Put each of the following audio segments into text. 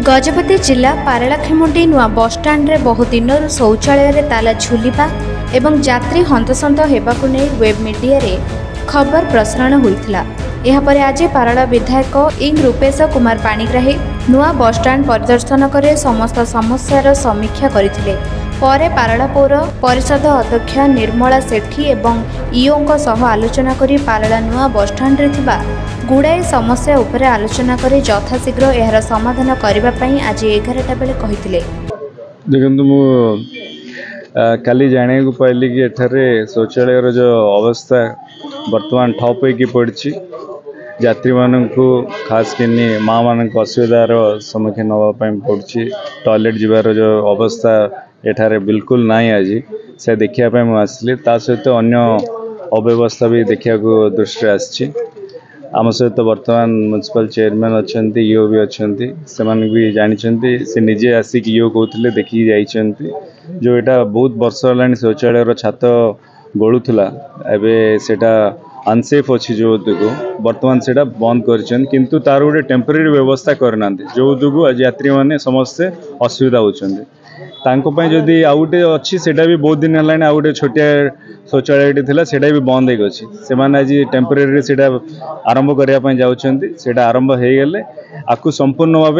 गजपति जिला पारलाखेमुंडी नुआ बसस्टाण्ड रे बहु दिन शौचालय रे ताला झुलिबा एवं यात्री हंतसंत हेबाकु नै वेब मीडिया रे खबर प्रसारण होइथिला। एहा परे आज पारला विधायक इंग रूपेश कुमार पाणिग्राही नुआ बसस्टाण्ड परिदर्शन करे समस्त समस्यार समीक्षा करथिले। परे पारला पौर परिषद अध्यक्ष निर्मला सेठी एवं ईओ सह आलोचना करी पारला नुआ बसस्टाण्ड रे थिबा गुड़ाए समस्या उपरे आलोचना करे यथाशीघ्र एहार समाधान करबा पई आज 11टा बेले कहिथिले। देखंतु मु काली जाने को पाइली कि एठारे शौचालय जो अवस्था वर्तमान ठप होगी पड़ी यात्री मानू खास किनी माँ मान असुविधार सम्मुखीन होगापी पड़ी टॉयलेट जीवार जो अवस्था एठारे बिल्कुल नाई आज से देखापी मुझे सहित अन्य अव्यवस्था भी देखा दृष्टि आसी आम सहित वर्तमान म्युनिसिपल चेयरमैन अच्छा ईओ भी अच्छा से भी जानते से निजे आसिक ईओ कहते देखिए जाइंट जो यहाँ बहुत वर्ष है शौचालय छात गलुला एटा अनसेफ अच्छी जो दुगु वर्तमान से बंद कर तार गोटे टेम्परेरी व्यवस्था करना जो दुगु आज यात्री मैंने समस्ते असुविधा होती जदि आउ गोटे अच्छी से भी बहुत दिन है आउ गोटे छोटिया शौचालय था से भी बंद होगी से आज टेम्परेरी से आरंभ करने जाऊँगी आरंभ हो गले आपको संपूर्ण भाव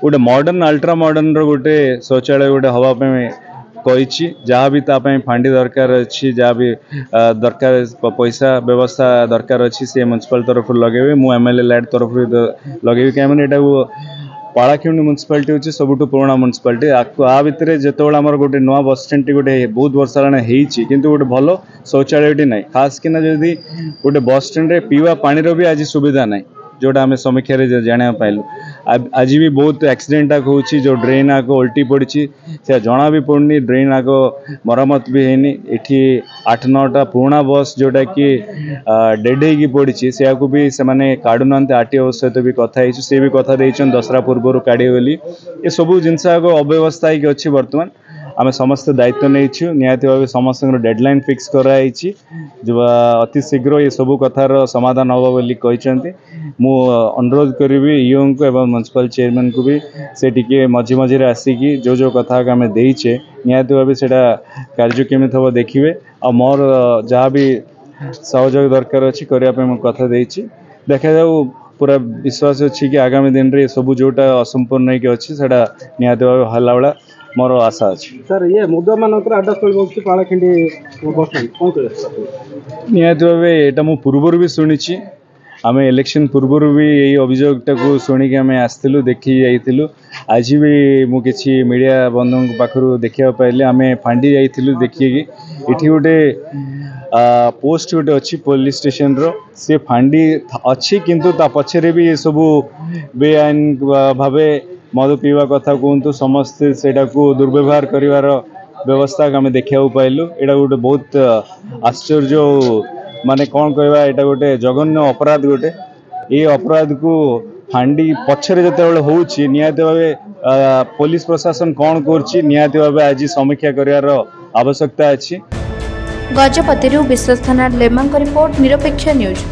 गोटे मॉडर्न अल्ट्रा मॉडर्न गोटे शौचालय गोटे हवापाई कही जहाँ भी तापाई फांडी दरकार अच्छी जहाँ भी दरकार पैसा व्यवस्था दरकार अच्छी से म्युनिसिपल तरफ लगे मु एमएलए लैड तरफ लगे कहीं पालाखेमुंडी म्युनिसिपालिटी हूँ सबुठ पुराना म्युनिसिपालिटी आ भितर जो आमर गोटे नुआ बस स्टैंड गोटे बहुत वर्ष है किंतु गोटे भल शौचालय ना खास किना जदि गोटे बस स्टैंड पीवा पानी भी आज सुविधा ना जोटा आम समीक्षा जाना पाइलु आज भी बहुत एक्सीडेंट आग होची जो ड्रेन आग उल्टी पड़ी से जना भी पड़नी ड्रेन आग मरम्मत भी हैनी एठी 8-9टा पुराना बस जोटा कि डेड होगी पड़ी से भी से काढ़ुना आरटीओ सहित भी कथा सी भी कथा दशहरा पूर्व काढ़े बोली ये सब जिनस अव्यवस्था ही अच्छी वर्तमान आम समस्त दायित्व नहीं निहाती भाव समस्त डेडलाइन फिक्स कराई जो अति शीघ्र ये सब कथार समाधान हम बोली मु अनुरोध करी ईओ को एवं म्युनिसिपल चेयरमैन को भी से टिके मझी मझे आसिकी जो कथा आम देचे निहाती भाव से कार्य केमी हम देखिए आ मोर जहाँ भी सहयोग दरकार अच्छी करने कथा देची देखा जाऊ पूरा विश्वास अच्छी कि आगामी दिन में सब जोटा असंपूर्ण अच्छी से निहाती भाव हल्ला वाला मोर आशा अच्छी सर ये मुद्दा मानकर अड्डास्थल बोलते पालाखेमुंडी बस कौन कर निहाती भाव यहाँ मु पूर्वर भी शुणी आम इलेक्शन पूर्वर भी यही अभियोगटा को शुणिक आम आसलु देखी जाइलु आज भी मुझे मीडिया बंधु पाखु देखा पाइले आम फांडी जाइलु देखिए कि गोटे पोस्ट गोटे अच्छी पुलिस स्टेशन रो से फांडी अच्छी किंतु ता पछरे भी ये सब बेआईन भावे मद पीवा कथा कहतु समस्ते से दुर्व्यवहार करिवार व्यवस्था आम देखा पाइलु यहाँ गोटे बहुत आश्चर्य माने कौन कहवा यहाँ गोटे जघन्य अपराध गोटे ये अपराध को फांडी पछरे जिते होची निहाती भाव पुलिस प्रशासन कौन करची निहाती भाव आज समीक्षा करिवार आवश्यकता अच्छी। गजपति विश्वस्थ लेमांक रिपोर्ट निरपेक्ष न्यूज।